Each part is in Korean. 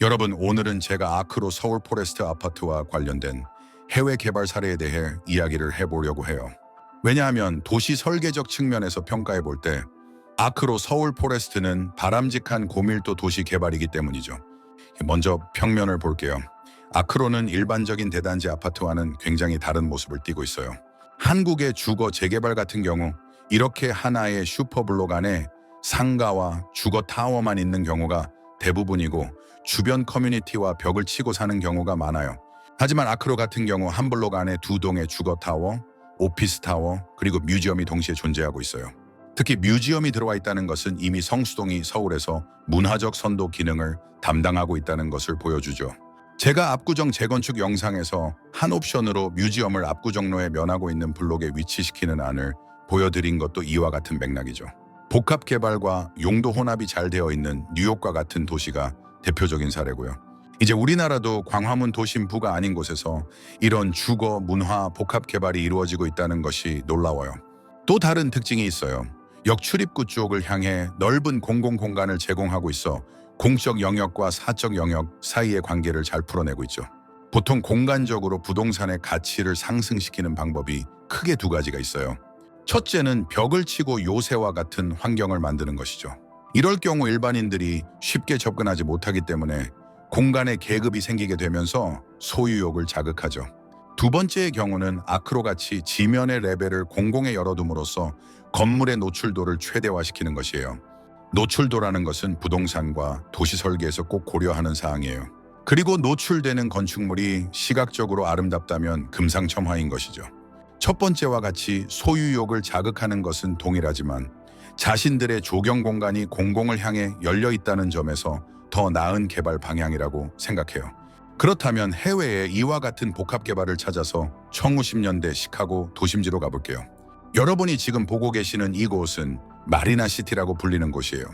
여러분, 오늘은 제가 아크로 서울 포레스트 아파트와 관련된 해외 개발 사례에 대해 이야기를 해보려고 해요. 왜냐하면 도시 설계적 측면에서 평가해 볼 때 아크로 서울 포레스트는 바람직한 고밀도 도시 개발이기 때문이죠. 먼저 평면을 볼게요. 아크로는 일반적인 대단지 아파트와는 굉장히 다른 모습을 띠고 있어요. 한국의 주거 재개발 같은 경우 이렇게 하나의 슈퍼블록 안에 상가와 주거 타워만 있는 경우가 대부분이고 주변 커뮤니티와 벽을 치고 사는 경우가 많아요. 하지만 아크로 같은 경우 한 블록 안에 두 동의 주거 타워, 오피스 타워, 그리고 뮤지엄이 동시에 존재하고 있어요. 특히 뮤지엄이 들어와 있다는 것은 이미 성수동이 서울에서 문화적 선도 기능을 담당하고 있다는 것을 보여주죠. 제가 압구정 재건축 영상에서 한 옵션으로 뮤지엄을 압구정로에 면하고 있는 블록에 위치시키는 안을 보여드린 것도 이와 같은 맥락이죠. 복합 개발과 용도 혼합이 잘 되어 있는 뉴욕과 같은 도시가 대표적인 사례고요. 이제 우리나라도 광화문 도심부가 아닌 곳에서 이런 주거, 문화, 복합 개발이 이루어지고 있다는 것이 놀라워요. 또 다른 특징이 있어요. 역출입구 쪽을 향해 넓은 공공공간을 제공하고 있어 공적 영역과 사적 영역 사이의 관계를 잘 풀어내고 있죠. 보통 공간적으로 부동산의 가치를 상승시키는 방법이 크게 두 가지가 있어요. 첫째는 벽을 치고 요새와 같은 환경을 만드는 것이죠. 이럴 경우 일반인들이 쉽게 접근하지 못하기 때문에 공간의 계급이 생기게 되면서 소유욕을 자극하죠. 두 번째의 경우는 아크로같이 지면의 레벨을 공공에 열어둠으로써 건물의 노출도를 최대화시키는 것이에요. 노출도라는 것은 부동산과 도시 설계에서 꼭 고려하는 사항이에요. 그리고 노출되는 건축물이 시각적으로 아름답다면 금상첨화인 것이죠. 첫 번째와 같이 소유욕을 자극하는 것은 동일하지만 자신들의 조경 공간이 공공을 향해 열려 있다는 점에서 더 나은 개발 방향이라고 생각해요. 그렇다면 해외에 이와 같은 복합 개발을 찾아서 1910년대 시카고 도심지로 가볼게요. 여러분이 지금 보고 계시는 이곳은 마리나시티라고 불리는 곳이에요.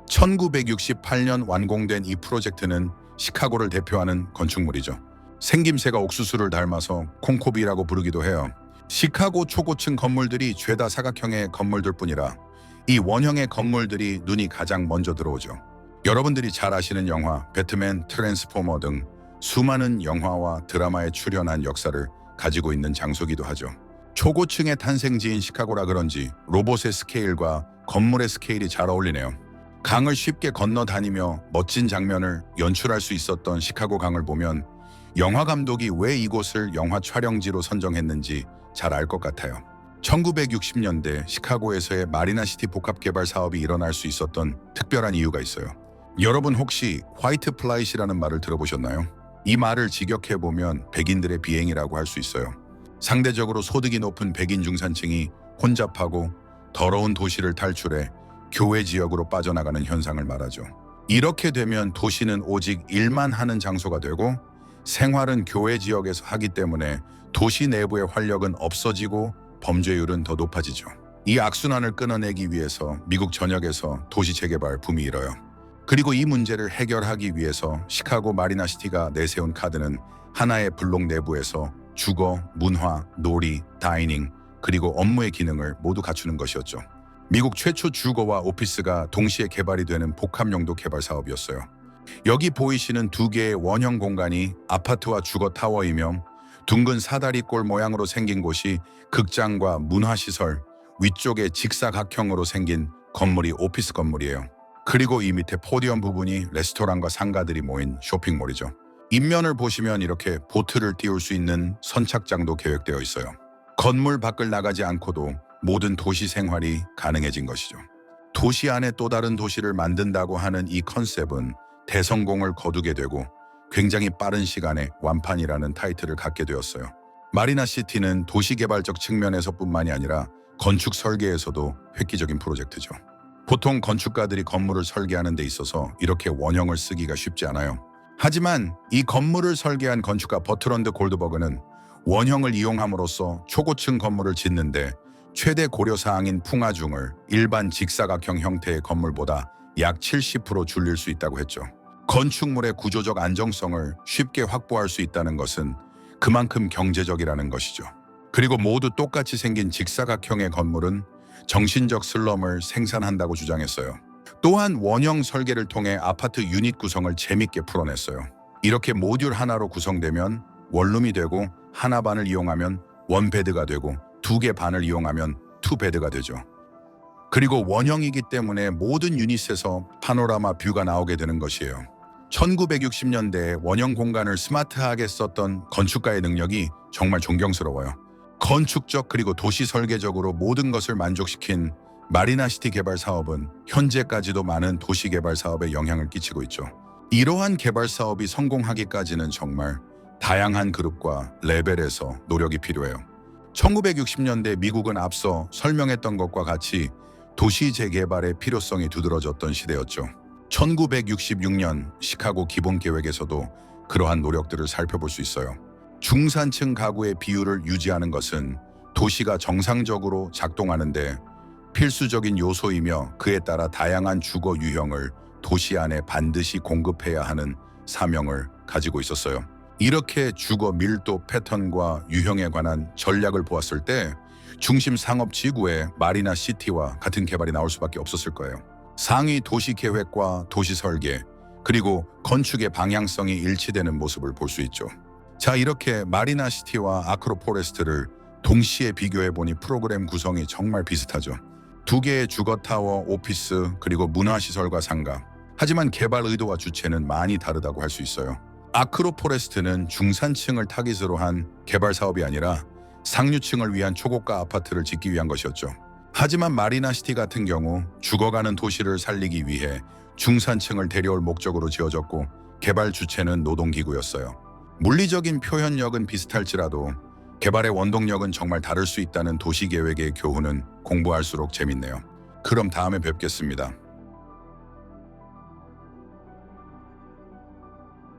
1968년 완공된 이 프로젝트는 시카고를 대표하는 건축물이죠. 생김새가 옥수수를 닮아서 콩코비라고 부르기도 해요. 시카고 초고층 건물들이 죄다 사각형의 건물들 뿐이라 이 원형의 건물들이 눈이 가장 먼저 들어오죠. 여러분들이 잘 아시는 영화 배트맨, 트랜스포머 등 수많은 영화와 드라마에 출연한 역사를 가지고 있는 장소기도 하죠. 초고층의 탄생지인 시카고라 그런지 로봇의 스케일과 건물의 스케일이 잘 어울리네요. 강을 쉽게 건너 다니며 멋진 장면을 연출할 수 있었던 시카고 강을 보면 영화 감독이 왜 이곳을 영화 촬영지로 선정했는지 잘 알 것 같아요. 1960년대 시카고에서의 마리나시티 복합개발 사업이 일어날 수 있었던 특별한 이유가 있어요. 여러분 혹시 화이트 플라잇이라는 말을 들어보셨나요? 이 말을 직역해보면 백인들의 비행이라고 할 수 있어요. 상대적으로 소득이 높은 백인 중산층이 혼잡하고 더러운 도시를 탈출해 교외 지역으로 빠져나가는 현상을 말하죠. 이렇게 되면 도시는 오직 일만 하는 장소가 되고 생활은 교외 지역에서 하기 때문에 도시 내부의 활력은 없어지고 범죄율은 더 높아지죠. 이 악순환을 끊어내기 위해서 미국 전역에서 도시 재개발 붐이 일어요. 그리고 이 문제를 해결하기 위해서 시카고 마리나시티가 내세운 카드는 하나의 블록 내부에서 주거, 문화, 놀이, 다이닝, 그리고 업무의 기능을 모두 갖추는 것이었죠. 미국 최초 주거와 오피스가 동시에 개발이 되는 복합용도 개발 사업이었어요. 여기 보이시는 두 개의 원형 공간이 아파트와 주거 타워이며 둥근 사다리꼴 모양으로 생긴 곳이 극장과 문화시설, 위쪽에 직사각형으로 생긴 건물이 오피스 건물이에요. 그리고 이 밑에 포디엄 부분이 레스토랑과 상가들이 모인 쇼핑몰이죠. 인면을 보시면 이렇게 보트를 띄울 수 있는 선착장도 계획되어 있어요. 건물 밖을 나가지 않고도 모든 도시 생활이 가능해진 것이죠. 도시 안에 또 다른 도시를 만든다고 하는 이 컨셉은 대성공을 거두게 되고 굉장히 빠른 시간에 완판이라는 타이틀을 갖게 되었어요. 마리나시티는 도시개발적 측면에서뿐만이 아니라 건축 설계에서도 획기적인 프로젝트죠. 보통 건축가들이 건물을 설계하는 데 있어서 이렇게 원형을 쓰기가 쉽지 않아요. 하지만 이 건물을 설계한 건축가 버트런드 골드버그는 원형을 이용함으로써 초고층 건물을 짓는데 최대 고려사항인 풍화중을 일반 직사각형 형태의 건물보다 약 70% 줄일 수 있다고 했죠. 건축물의 구조적 안정성을 쉽게 확보할 수 있다는 것은 그만큼 경제적이라는 것이죠. 그리고 모두 똑같이 생긴 직사각형의 건물은 정신적 슬럼을 생산한다고 주장했어요. 또한 원형 설계를 통해 아파트 유닛 구성을 재밌게 풀어냈어요. 이렇게 모듈 하나로 구성되면 원룸이 되고 하나 반을 이용하면 원베드가 되고 2개 반을 이용하면 투베드가 되죠. 그리고 원형이기 때문에 모든 유닛에서 파노라마 뷰가 나오게 되는 것이에요. 1960년대에 원형 공간을 스마트하게 썼던 건축가의 능력이 정말 존경스러워요. 건축적 그리고 도시 설계적으로 모든 것을 만족시킨 마리나시티 개발 사업은 현재까지도 많은 도시 개발 사업에 영향을 끼치고 있죠. 이러한 개발 사업이 성공하기까지는 정말 다양한 그룹과 레벨에서 노력이 필요해요. 1960년대 미국은 앞서 설명했던 것과 같이 도시 재개발의 필요성이 두드러졌던 시대였죠. 1966년 시카고 기본계획에서도 그러한 노력들을 살펴볼 수 있어요. 중산층 가구의 비율을 유지하는 것은 도시가 정상적으로 작동하는데 필수적인 요소이며 그에 따라 다양한 주거 유형을 도시 안에 반드시 공급해야 하는 사명을 가지고 있었어요. 이렇게 주거 밀도 패턴과 유형에 관한 전략을 보았을 때 중심 상업 지구에 마리나 시티와 같은 개발이 나올 수밖에 없었을 거예요. 상위 도시 계획과 도시 설계, 그리고 건축의 방향성이 일치되는 모습을 볼 수 있죠. 자, 이렇게 마리나 시티와 아크로포레스트를 동시에 비교해보니 프로그램 구성이 정말 비슷하죠. 2개의 주거 타워, 오피스, 그리고 문화시설과 상가. 하지만 개발 의도와 주체는 많이 다르다고 할 수 있어요. 아크로포레스트는 중산층을 타깃으로 한 개발 사업이 아니라 상류층을 위한 초고가 아파트를 짓기 위한 것이었죠. 하지만 마리나시티 같은 경우 죽어가는 도시를 살리기 위해 중산층을 데려올 목적으로 지어졌고 개발 주체는 노동기구였어요. 물리적인 표현력은 비슷할지라도 개발의 원동력은 정말 다를 수 있다는 도시계획의 교훈은 공부할수록 재밌네요. 그럼 다음에 뵙겠습니다.